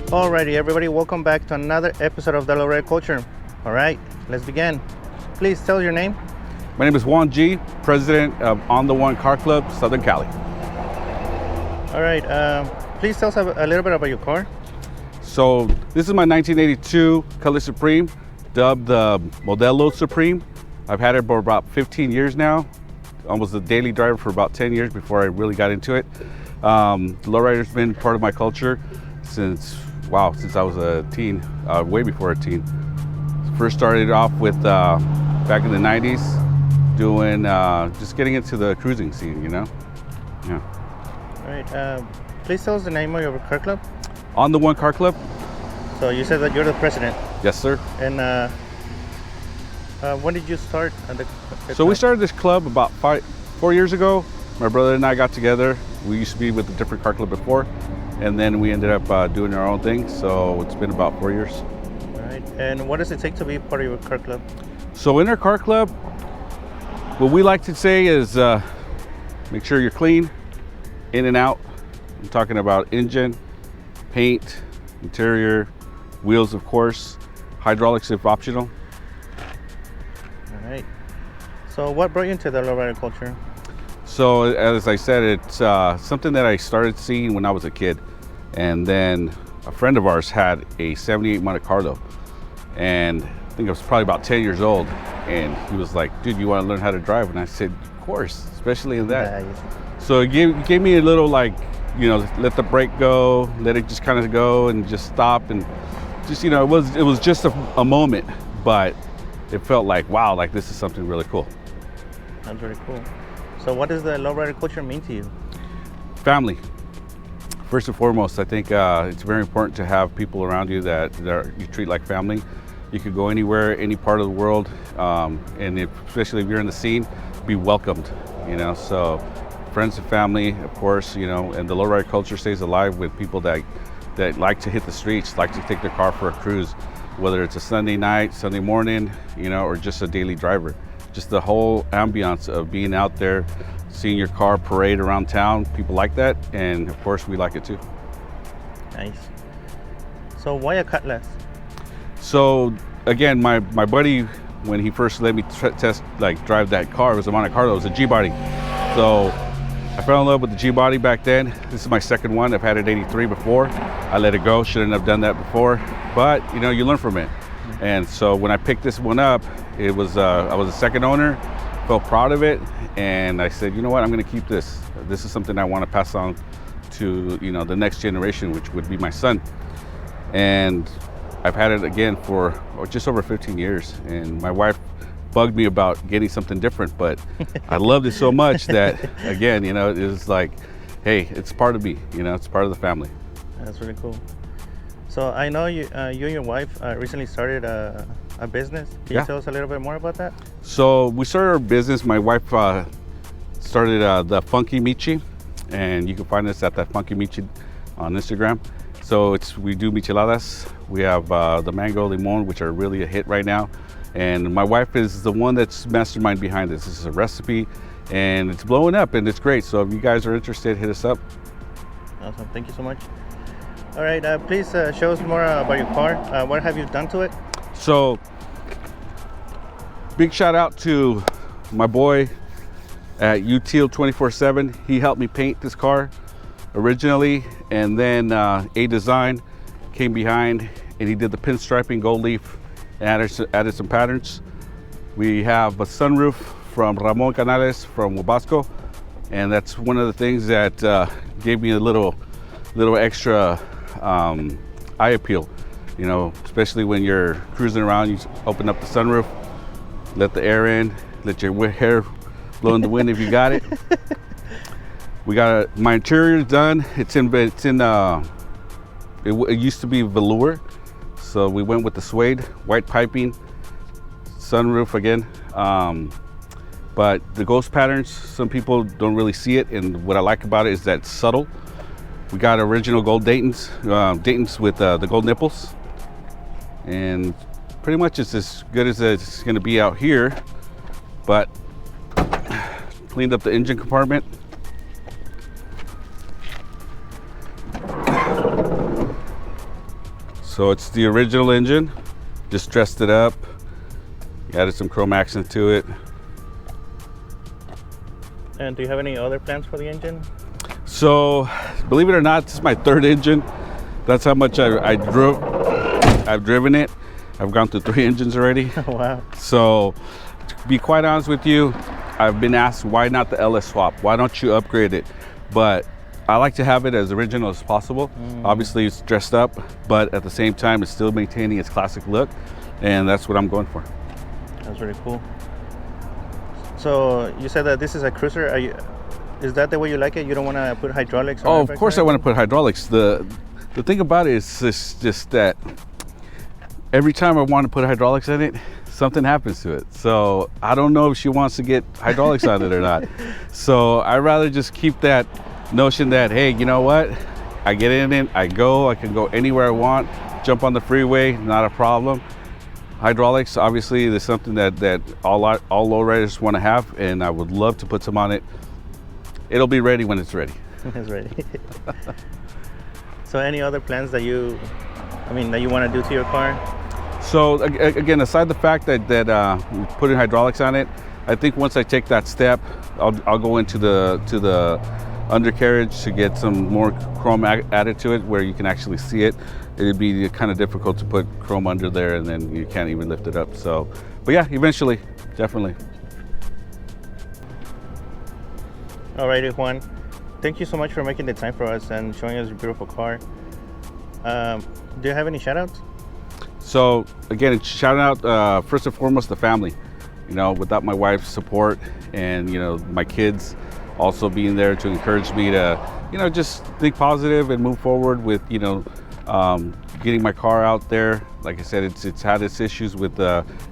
Alrighty, everybody, welcome back to another episode of TheLowriderCulture. Alright, let's begin. Please tell us your name. My name is Juan G, president of On the One Car Club, Southern Cali. Alright, please tell us a little bit about your car. So this is my 1982 Cutlass Supreme, dubbed the Modelow Supreme. I've had it for about 15 years now. Almost a daily driver for about 10 years before I really got into it. The lowrider's been part of my culture since I was a teen, way before a teen. First started off with back in the 90s, doing just getting into the cruising scene, you know. Yeah. All right. Please tell us the name of your car club. On the One Car Club. So you said that you're the president. Yes, sir. And when did you start? So we started this club about 4 years ago. My brother and I got together. We used to be with a different car club before, and then we ended up doing our own thing. So it's been about 4 years. All right. And what does it take to be part of your car club? So in our car club, what we like to say is make sure you're clean, in and out. I'm talking about engine, paint, interior, wheels, of course, hydraulics if optional. All right. So what brought you into the lowrider culture? So as I said, it's something that I started seeing when I was a kid. And then a friend of ours had a 78 Monte Carlo. And I think I was probably about 10 years old. And he was like, dude, you want to learn how to drive? And I said, of course, especially in that. Nice. So it gave me a little, like, you know, let the brake go, let it just kind of go and just stop. And just, you know, it was just a moment, but it felt like, wow, like this is something really cool. That's really cool. So what does the lowrider culture mean to you? Family. First and foremost, I think it's very important to have people around you that you treat like family. You could go anywhere, any part of the world, and especially if you're in the scene, be welcomed, you know. So friends and family, of course, you know, and the lowrider culture stays alive with people that like to hit the streets, like to take their car for a cruise, whether it's a Sunday night, Sunday morning, you know, or just a daily driver. Just the whole ambiance of being out there, seeing your car parade around town, people like that, and of course we like it too. Nice. So why a Cutlass? So again, my buddy, when he first let me drive that car, it was a Monte Carlo, it was a G-body. So I fell in love with the G-body back then. This is my second one. I've had an 83 before. I let it go, shouldn't have done that before, but you know, you learn from it. And so when I picked this one up, it was I was a second owner, felt proud of it, and I said, you know what, I'm going to keep this. This is something I want to pass on to, you know, the next generation, which would be my son. And I've had it again for just over 15 years, and my wife bugged me about getting something different, but I loved it so much that, again, you know, it was like, hey, it's part of me, you know, it's part of the family. That's really cool. So I know you and your wife recently started a business. Can you tell us a little bit more about that? So we started our business. My wife started the Funky Michi, and you can find us at that Funky Michi on Instagram. So we do micheladas. We have the mango limon, which are really a hit right now. And my wife is the one that's mastermind behind this. This is a recipe, and it's blowing up, and it's great. So if you guys are interested, hit us up. Awesome. Thank you so much. All right, please show us more about your car. What have you done to it? So, big shout out to my boy at Util 24/7. He helped me paint this car originally, and then A Design came behind and he did the pinstriping gold leaf and added some patterns. We have a sunroof from Ramon Canales from Wabasco, and that's one of the things that gave me a little extra eye appeal, you know, especially when you're cruising around. You open up the sunroof, let the air in, let your hair blow in the wind if you got it. We got my interior done. It used to be velour, so we went with the suede, white piping, sunroof again. But the ghost patterns, some people don't really see it, and what I like about it is that it's subtle. We got original gold Dayton's with the gold nipples, and pretty much it's as good as it's going to be out here. But cleaned up the engine compartment. So it's the original engine, just dressed it up, added some chrome accent to it. And do you have any other plans for the engine? So, believe it or not, this is my third engine. That's how much I've driven it. I've gone through 3 engines already. Wow. So, to be quite honest with you, I've been asked, why not the LS swap? Why don't you upgrade it? But I like to have it as original as possible. Obviously, it's dressed up, but at the same time, it's still maintaining its classic look. And that's what I'm going for. That's really cool. So you said that this is a cruiser. Is that the way you like it? You don't want to put hydraulics? Oh, of course I want to put hydraulics. The thing about it is just that every time I want to put hydraulics in it, something happens to it. So I don't know if she wants to get hydraulics on it or not. So I'd rather just keep that notion that, hey, you know what? I get in it, I can go anywhere I want, jump on the freeway, not a problem. Hydraulics, obviously, is something that all lowriders want to have, and I would love to put some on it. It'll be ready when it's ready. It's ready. So any other plans that you want to do to your car? So again, aside the fact that putting hydraulics on it, I think once I take that step, I'll go into the undercarriage to get some more chrome added to it where you can actually see it. It'd be kind of difficult to put chrome under there and then you can't even lift it up. So, but yeah, eventually, definitely. Alrighty, Juan. Thank you so much for making the time for us and showing us your beautiful car. Do you have any shout outs? So again, shout out first and foremost the family. You know, without my wife's support and, you know, my kids also being there to encourage me to, you know, just think positive and move forward with, you know, getting my car out there. Like I said, it's had its issues with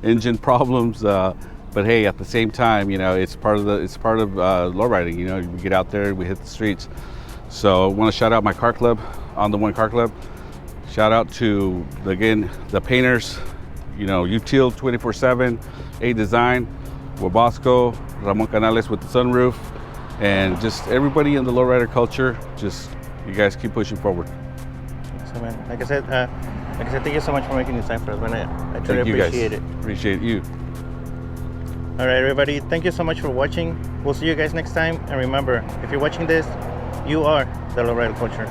engine problems, but hey, at the same time, you know, it's part of lowriding. You know, we get out there, we hit the streets. So I want to shout out my car club, On the One Car Club. Shout out to, again, the painters, you know, Util 24/7, A Design, Wabasco, Ramon Canales with the sunroof, and just everybody in the lowrider culture. Just, you guys keep pushing forward. So, man, like I said, thank you so much for making this time for us, man. I truly appreciate it. Appreciate you. All right, everybody, thank you so much for watching. We'll see you guys next time. And remember, if you're watching this, you are the lowrider culture.